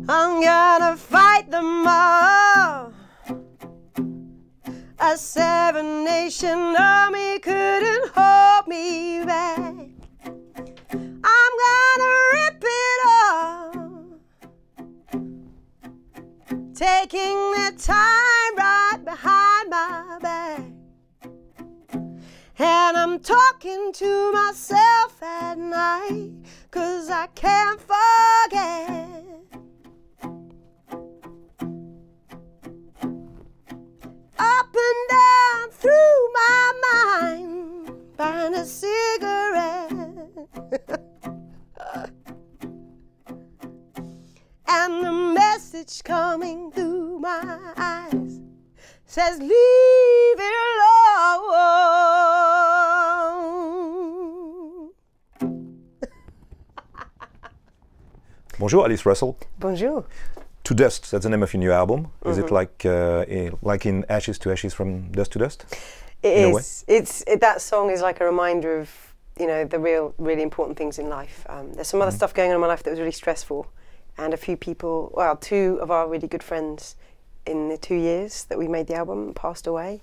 I'm gonna fight them all. A seven-nation army couldn't hold me back. I'm gonna rip it off, taking the time right behind my back. And I'm talking to myself at night, 'cause I can't forget. Up and down through my mind, find a cigarette. And the message coming through my eyes says, leave it alone. Bonjour, Alice Russell. Bonjour. To Dust, that's the name of your new album. Is it like in Ashes to Ashes, from Dust to Dust? It is. That song is like a reminder of, you know, the really important things in life. There's some other stuff going on in my life that was really stressful, and a few people, well, two of our really good friends in the 2 years that we made the album passed away.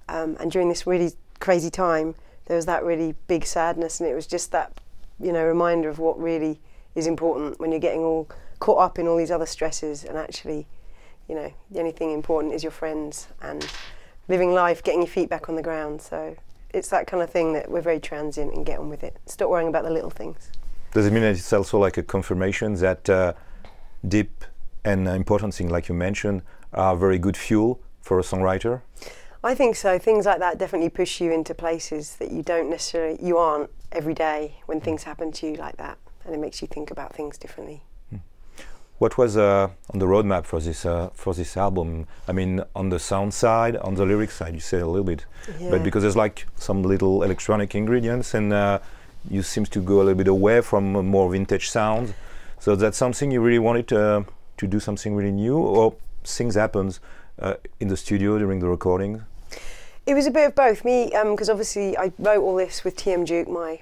And during this really crazy time, there was that really big sadness, and it was just that, you know, reminder of what really is important when you're getting all caught up in all these other stresses, and actually, you know, the only thing important is your friends and living life, getting your feet back on the ground. So it's that kind of thing that we're very transient and get on with it. Stop worrying about the little things. Does it mean that it's also like a confirmation that deep and important things, like you mentioned, are very good fuel for a songwriter? I think so. Things like that definitely push you into places that you aren't every day when things happen to you like that, and it makes you think about things differently. What was on the roadmap for this album? I mean, on the sound side, on the lyrics side, you said a little bit, but because there's like some little electronic ingredients, and you seem to go a little bit away from more vintage sound. So that's something you really wanted to do something really new, or things happened in the studio during the recording? It was a bit of both. Me, because obviously I wrote all this with TM Duke, my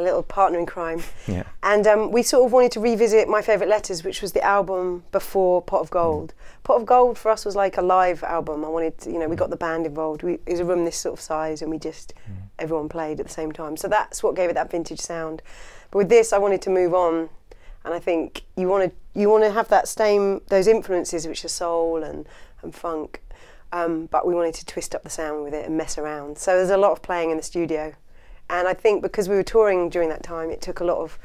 little partner in crime. Yeah. And we sort of wanted to revisit My Favourite Letters, which was the album before Pot of Gold. Pot of Gold for us was like a live album. I wanted to, you know, we got the band involved. It was a room this sort of size, and we just, everyone played at the same time. So that's what gave it that vintage sound. But with this, I wanted to move on. And I think you want to have that those influences, which are soul and funk. But we wanted to twist up the sound with it and mess around. So there's a lot of playing in the studio. And I think because we were touring during that time, it took a lot of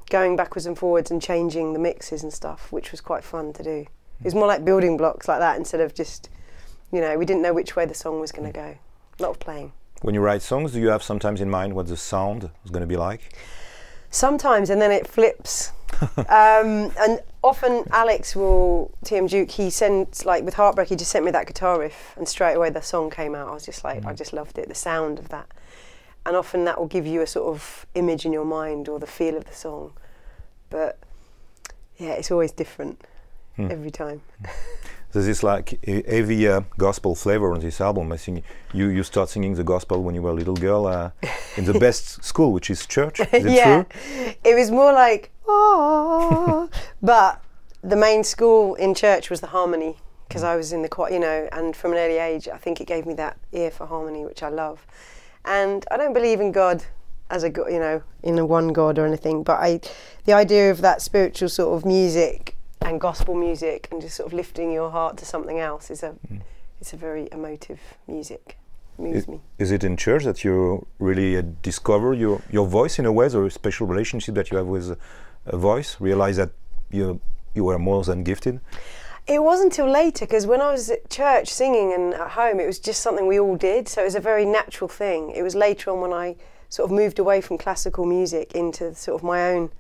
going backwards and forwards and changing the mixes and stuff, which was quite fun to do. It was more like building blocks like that, instead of just, you know, we didn't know which way the song was going to go. A lot of playing. When you write songs, do you have sometimes in mind what the sound is going to be like? Sometimes, and then it flips. And often Alex will, TM Duke, he sends, like with Heartbreak, he just sent me that guitar riff, and straight away the song came out. I was just like, I just loved it, the sound of that. And often that will give you a sort of image in your mind or the feel of the song. But yeah, it's always different every time. There's this like heavy gospel flavor on this album. I think you start singing the gospel when you were a little girl in the best school, which is church. Is it true? It was more like, oh. But the main school in church was the harmony, because I was in the choir, you know, and from an early age, I think it gave me that ear for harmony, which I love. And I don't believe in God as a, you know, in a one God or anything, but the idea of that spiritual sort of music and gospel music and just sort of lifting your heart to something else is it's a very emotive music. It moves me. Is it in church that you really discover your voice in a way, or a special relationship that you have with a voice? Realize that you were more than gifted? It wasn't until later, because when I was at church singing and at home, it was just something we all did, so it was a very natural thing. It was later on when I sort of moved away from classical music into sort of my own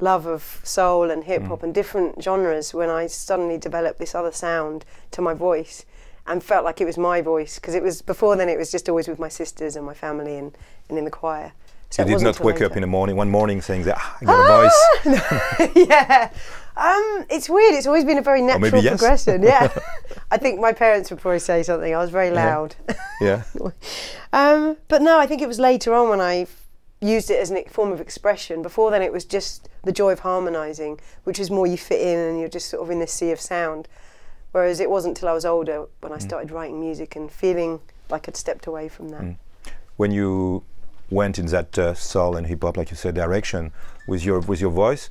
love of soul and hip-hop and different genres, when I suddenly developed this other sound to my voice and felt like it was my voice, because it was, before then it was just always with my sisters and my family and in the choir. So you did not wake up in the morning, one morning saying that, I got a voice? Yeah. It's weird, it's always been a very natural progression. Yeah. I think my parents would probably say something, I was very loud. Yeah. But no, I think it was later on when I used it as a form of expression. Before then it was just the joy of harmonising, which is more you fit in and you're just sort of in this sea of sound. Whereas it wasn't till I was older when I started writing music and feeling like I'd stepped away from that. When you went in that soul and hip hop, like you said, direction with your voice,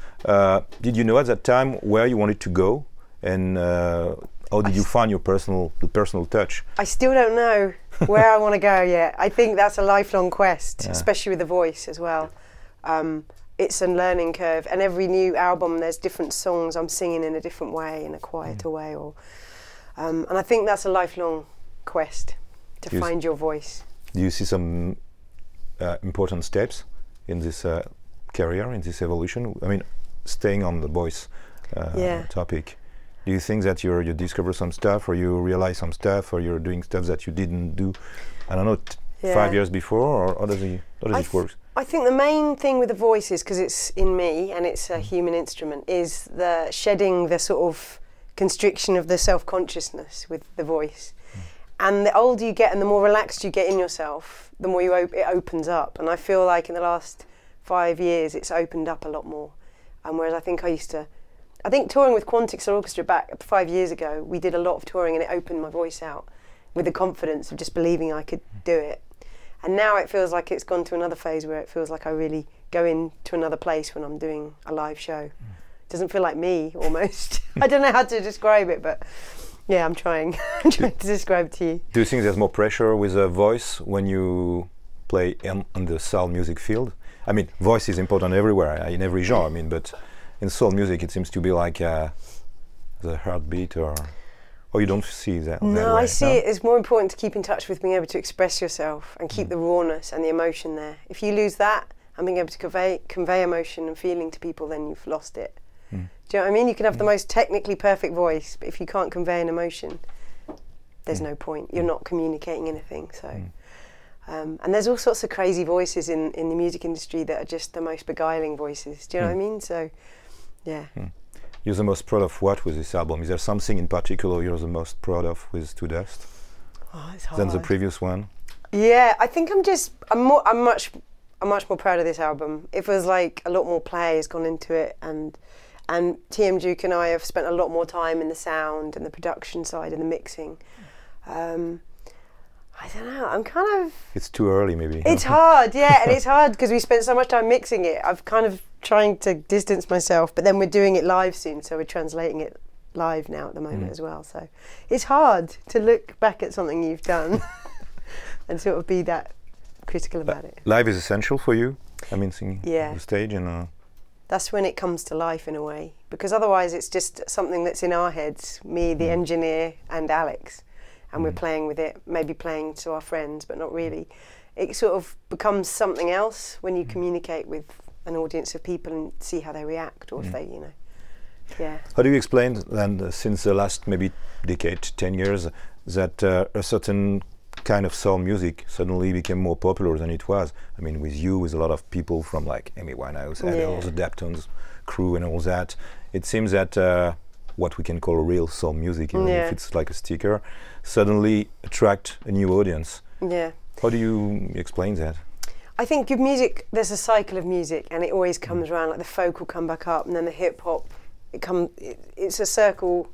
did you know at that time where you wanted to go, and how did you find your personal touch? I still don't know where I want to go yet. I think that's a lifelong quest, especially with the voice as well. It's a learning curve, and every new album there's different songs I'm singing in a different way, in a quieter way, or and I think that's a lifelong quest to find your voice. Do you see some important steps in this career, in this evolution? I mean, staying on the voice topic, do you think that you discover some stuff, or you realize some stuff, or you're doing stuff that you didn't do, I don't know, 5 years before, or how does it work? I think the main thing with the voice is, because it's in me and it's a human instrument, is the shedding the sort of constriction of the self-consciousness with the voice. And the older you get and the more relaxed you get in yourself, the more it opens up. And I feel like in the last 5 years it's opened up a lot more. Whereas I think I think touring with Quantic Soul Orchestra back 5 years ago, we did a lot of touring and it opened my voice out with the confidence of just believing I could do it. And now it feels like it's gone to another phase where it feels like I really go into another place when I'm doing a live show. It doesn't feel like me, almost. I don't know how to describe it, but yeah, I'm trying. I'm trying to describe it to you. Do you think there's more pressure with a voice when you play on the soul music field? I mean, voice is important everywhere, in every genre, I mean, but in soul music it seems to be like the heartbeat, or you don't see that? No, I see it as more important to keep in touch with being able to express yourself and keep the rawness and the emotion there. If you lose that and being able to convey emotion and feeling to people, then you've lost it. Do you know what I mean? You can have the most technically perfect voice, but if you can't convey an emotion, there's no point. You're not communicating anything. So, and there's all sorts of crazy voices in the music industry that are just the most beguiling voices. Do you know what I mean? So, yeah. You're the most proud of what with this album? Is there something in particular you're the most proud of with To Dust? Oh, it's hard. Than the previous one? Yeah, I think I'm much more proud of this album. It feels like a lot more play has gone into it, and TM Duke and I have spent a lot more time in the sound and the production side and the mixing. I don't know, I'm kind of... It's too early, maybe. It's hard, yeah, and it's hard because we spent so much time mixing it. I've kind of trying to distance myself, but then we're doing it live soon, so we're translating it live now at the moment as well. So it's hard to look back at something you've done and sort of be that critical about it. Live is essential for you? I mean, singing on the stage and... That's when it comes to life in a way, because otherwise it's just something that's in our heads, me, the engineer, and Alex, and we're playing with it, maybe playing to our friends, but not really. It sort of becomes something else when you communicate with an audience of people and see how they react, or if they, you know, How do you explain then, since the last maybe decade, 10 years, that a certain kind of soul music suddenly became more popular than it was? I mean, with a lot of people from like Amy Winehouse, Adele, the Deftones crew and all that, it seems that what we can call real soul music, even if it's like a sticker, suddenly attract a new audience. Yeah. How do you explain that? I think good music, there's a cycle of music and it always comes around, like the folk will come back up and then the hip hop, it's a circle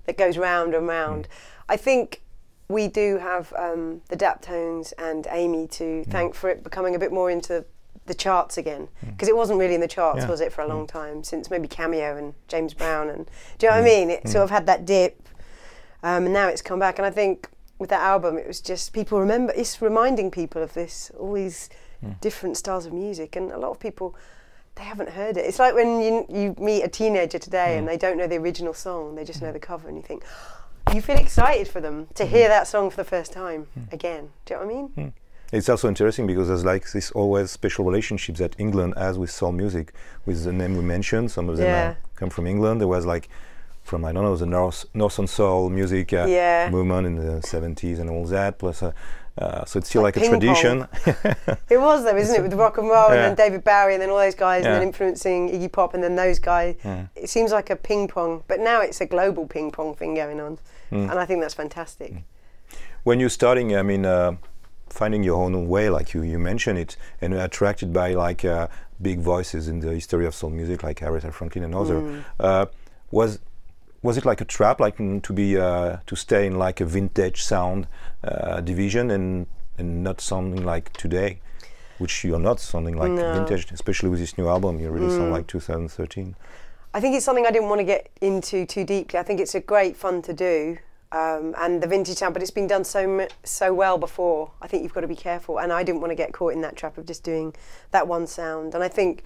that goes round and round. I think we do have the Deftones and Amy to thank for it becoming a bit more into the charts again, because it wasn't really in the charts, was it, for a long time, since maybe Cameo and James Brown, and do you know what I mean? It sort of had that dip, and now it's come back. And I think with that album, it was just people remember, it's reminding people of this, all these different styles of music, and a lot of people, they haven't heard it. It's like when you meet a teenager today and they don't know the original song, they just know the cover, and you think, you feel excited for them to hear that song for the first time again. Do you know what I mean? It's also interesting because there's like this always special relationships that England has with soul music, with the name we mentioned. Some of them come from England. There was like from, I don't know, the Northern Soul music movement in the 70s and all that. Plus, so it's still like a tradition. It was though, isn't it, with rock and roll and then David Bowie and then all those guys and then influencing Iggy Pop and then those guys. It seems like a ping pong, but now it's a global ping pong thing going on. And I think that's fantastic. When you're starting, I mean, finding your own way, like you mentioned it, and attracted by like big voices in the history of soul music, like Aretha Franklin and others. Was it like a trap, like to stay in like a vintage sound division and not sounding like today, which you're not sounding like vintage, especially with this new album. You really sound like 2013. I think it's something I didn't want to get into too deeply. I think it's a great fun to do, and the vintage sound, but it's been done so well before. I think you've got to be careful, and I didn't want to get caught in that trap of just doing that one sound. And I think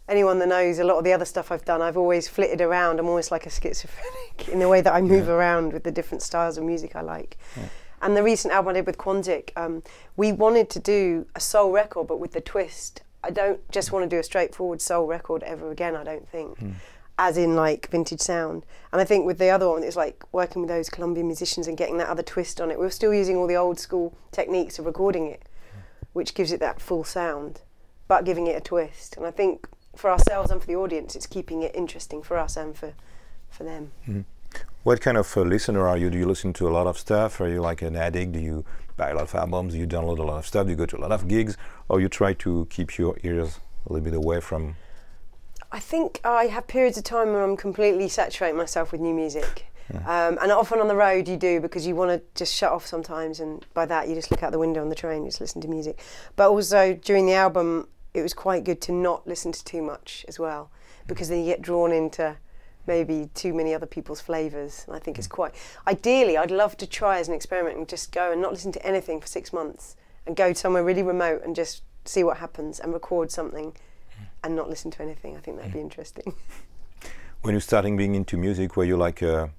anyone that knows a lot of the other stuff I've done, I've always flitted around. I'm almost like a schizophrenic in the way that I move around with the different styles of music I like. Yeah. And the recent album I did with Quantic, we wanted to do a soul record, but with the twist. I don't just want to do a straightforward soul record ever again, I don't think, as in like vintage sound. And I think with the other one, it's like working with those Colombian musicians and getting that other twist on it. We were still using all the old school techniques of recording it, which gives it that full sound, but giving it a twist. And I think for ourselves and for the audience, it's keeping it interesting for us and for them. What kind of listener are you? Do you listen to a lot of stuff? Are you like an addict? Do you buy a lot of albums? Do you download a lot of stuff? Do you go to a lot of gigs? Or you try to keep your ears a little bit away from... I think I have periods of time where I'm completely saturating myself with new music. And often on the road you do, because you want to just shut off sometimes, and by that you just look out the window on the train and just listen to music. But also during the album, it was quite good to not listen to too much as well, because then you get drawn into maybe too many other people's flavours. And I think it's quite... Ideally, I'd love to try as an experiment and just go and not listen to anything for 6 months and go somewhere really remote and just see what happens and record something and not listen to anything. I think that'd be interesting. When you're starting being into music, were you like a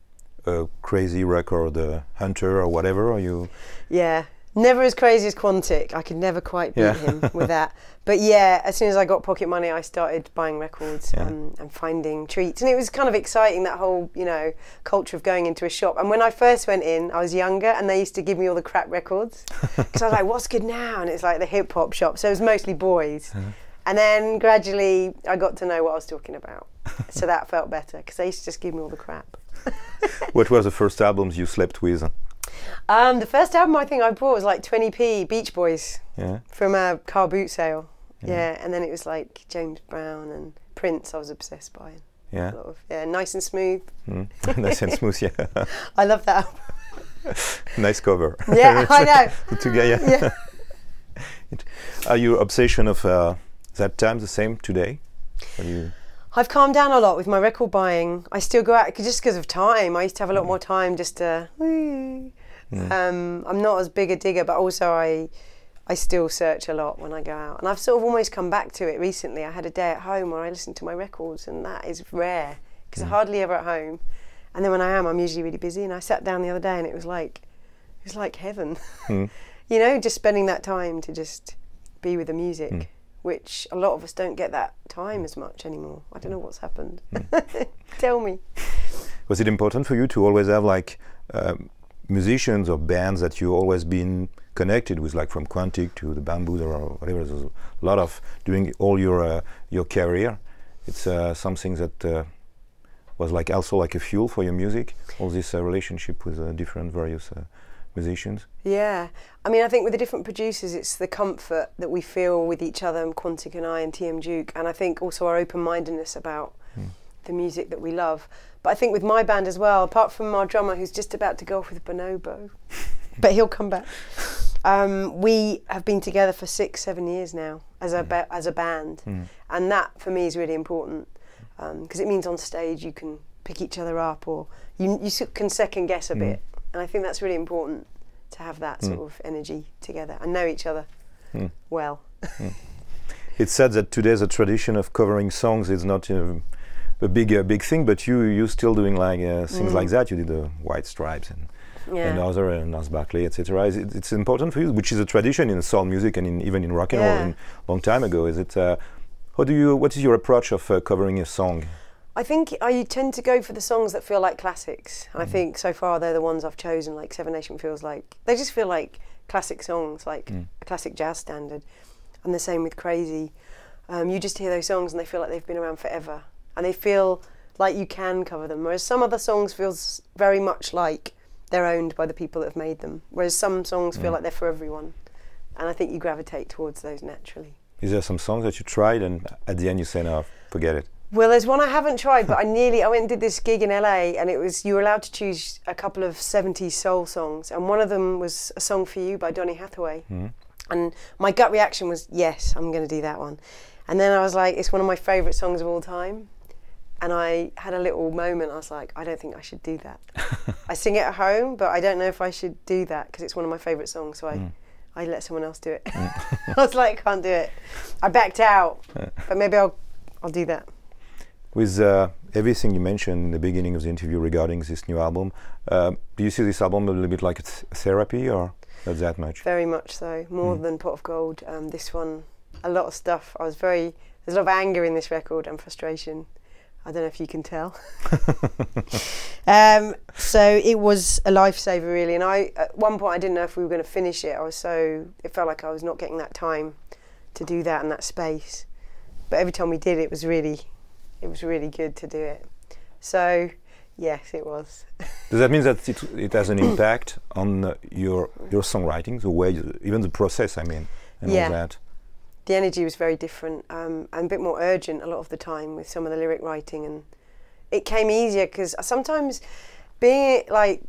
crazy record hunter or whatever? Or you... Yeah. Never as crazy as Quantic. I could never quite beat him with that. But yeah, as soon as I got pocket money, I started buying records and finding treats. And it was kind of exciting, that whole, you know, culture of going into a shop. And when I first went in, I was younger, and they used to give me all the crap records. Because I was like, what's good now? And it's like the hip hop shop. So it was mostly boys. And then gradually I got to know what I was talking about. So that felt better, because they used to just give me all the crap. What was the first albums you slept with? The first album I think I bought was like 20p, Beach Boys, from a car boot sale. And then it was like James Brown and Prince I was obsessed by. A lot of, Nice and Smooth. Nice and Smooth, I love that album. Nice cover. Yeah, I know. Together. Are your obsession of that time the same today? Are you... I've calmed down a lot with my record buying. I still go out just because of time. I used to have a lot more time just to... I'm not as big a digger, but also I still search a lot when I go out. And I've sort of almost come back to it recently. I had a day at home where I listened to my records, and that is rare, because I'm hardly ever at home. And then when I am, I'm usually really busy. And I sat down the other day and it was like heaven. You know, just spending that time to just be with the music. Which a lot of us don't get that time as much anymore. I don't know what's happened. Tell me. Was it important for you to always have like musicians or bands that you always been connected with, like from Quantic to the Bamboos or whatever? There's a lot of doing all your career. It's something that was like also like a fuel for your music. All this relationship with different various musicians. Yeah, I mean, I think with the different producers, it's the comfort that we feel with each other, and Quantic and I and TM Duke, and I think also our open-mindedness about the music that we love. But I think with my band as well, apart from our drummer who's just about to go off with Bonobo, but he'll come back, we have been together for 6-7 years now as a band, and that for me is really important, because it means on stage you can pick each other up, or you can second guess a bit. And I think that's really important, to have that sort of energy together and know each other well. It's said that today the tradition of covering songs is not a big thing, but you still doing like things like that. You did the White Stripes and other, and Nars Barkley, etc. It's important for you, which is a tradition in soul music and even in rock and roll a long time ago. Is it? What is your approach of covering a song? I think I tend to go for the songs that feel like classics. I think so far they're the ones I've chosen, like Seven Nation feels like, they just feel like classic songs, like a classic jazz standard. And the same with Crazy. You just hear those songs and they feel like they've been around forever. And they feel like you can cover them. Whereas some other songs feels very much like they're owned by the people that have made them. Whereas some songs feel like they're for everyone. and I think you gravitate towards those naturally. Is there some songs that you tried and at the end you say, no, forget it? Well, there's one I haven't tried, but I went and did this gig in LA, and you were allowed to choose a couple of 70s soul songs, and one of them was A Song for You by Donny Hathaway. And my gut reaction was, yes, I'm going to do that one. And then I was like, it's one of my favourite songs of all time. And I had a little moment, I was like, I don't think I should do that. I sing it at home, but I don't know if I should do that because it's one of my favourite songs, so I let someone else do it. I was like, I can't do it. I backed out, but maybe I'll do that. With everything you mentioned in the beginning of the interview regarding this new album, do you see this album a little bit like a therapy, or not that much? Very much so, more than Pot of Gold. This one, a lot of stuff. There's a lot of anger in this record and frustration. I don't know if you can tell. So it was a lifesaver, really. And at one point, I didn't know if we were going to finish it. It felt like I was not getting that time to do that and that space. But every time we did, it was really good to do it. So yes, it was. Does that mean that it has an impact on your songwriting, the way, even the process, I mean, and all that? The energy was very different and a bit more urgent a lot of the time with some of the lyric writing, and it came easier because sometimes being like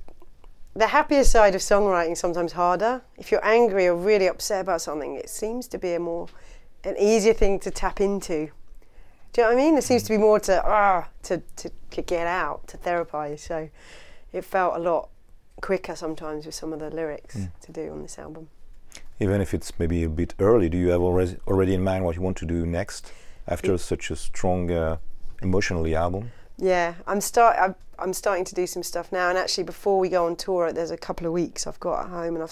the happier side of songwriting is sometimes harder. If you're angry or really upset about something, it seems to be an easier thing to tap into. Do you know what I mean? It seems to be more to get out, to therapize. So it felt a lot quicker sometimes with some of the lyrics to do on this album. Even if it's maybe a bit early, do you have already in mind what you want to do next after such a strong emotionally album? Yeah, I'm starting to do some stuff now, and actually before we go on tour, there's a couple of weeks I've got at home, and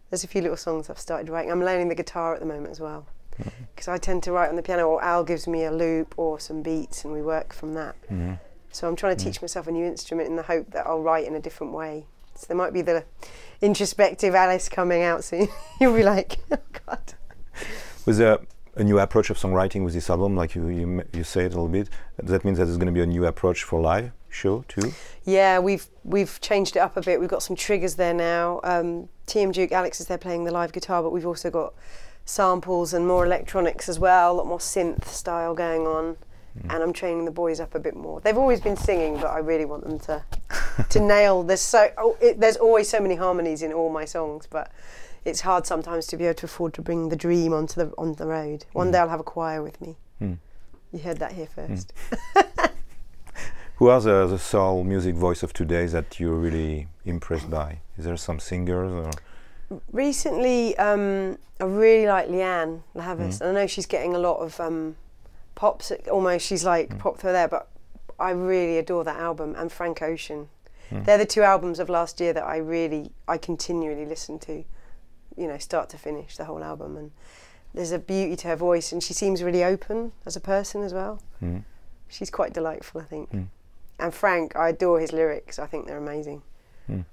there's a few little songs I've started writing. I'm learning the guitar at the moment as well, because I tend to write on the piano, or Al gives me a loop or some beats and we work from that. So I'm trying to teach myself a new instrument in the hope that I'll write in a different way. So there might be the introspective Alice coming out soon. You'll be like, oh God. Was there a new approach of songwriting with this album, like you say it a little bit? That means that there's going to be a new approach for live show too? Yeah, we've changed it up a bit. We've got some triggers there now. TM Duke, Alex is there playing the live guitar, but we've also got samples and more electronics as well, a lot more synth style going on. And I'm training the boys up a bit more. They've always been singing, but I really want them to nail. There's always so many harmonies in all my songs, but it's hard sometimes to be able to afford to bring the dream onto the road. One day I'll have a choir with me. You heard that here first. Who are the soul music voice of today that you're really impressed by? Is there some singers or? Recently, I really like Leanne Lahavas, and I know she's getting a lot of pops. Almost, she's like pop through there, but I really adore that album, and Frank Ocean. They're the two albums of last year that I continually listen to, you know, start to finish, the whole album. And there's a beauty to her voice, and she seems really open as a person as well. She's quite delightful, I think. And Frank, I adore his lyrics. I think they're amazing. Do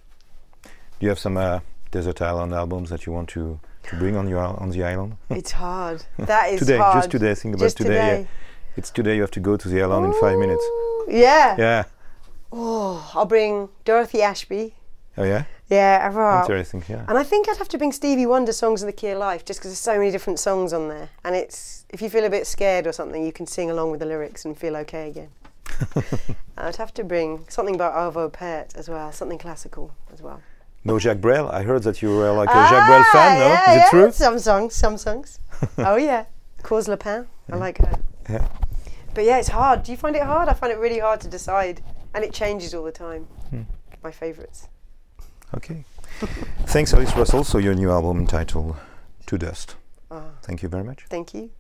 you have some desert island albums that you want to bring on the island? It's hard. That is today, hard. Just today. Think about today. Yeah. It's today. You have to go to the island in 5 minutes. Yeah. Yeah. Oh, I'll bring Dorothy Ashby. Oh yeah. Yeah. Interesting. Yeah. And I think I'd have to bring Stevie Wonder, Songs in the Key of Life, just because there's so many different songs on there. And if you feel a bit scared or something, you can sing along with the lyrics and feel okay again. I'd have to bring something by Arvo Pärt as well, something classical as well. No Jacques Brel? I heard that you were like a Jacques Brel fan, no? Yeah, Is it true? Some songs. Oh yeah, Cause Le Pen, I like her. Yeah. But yeah, it's hard. Do you find it hard? I find it really hard to decide, and it changes all the time. My favourites. Okay. Thanks, Alice Russell. So your new album entitled To Dust. Thank you very much. Thank you.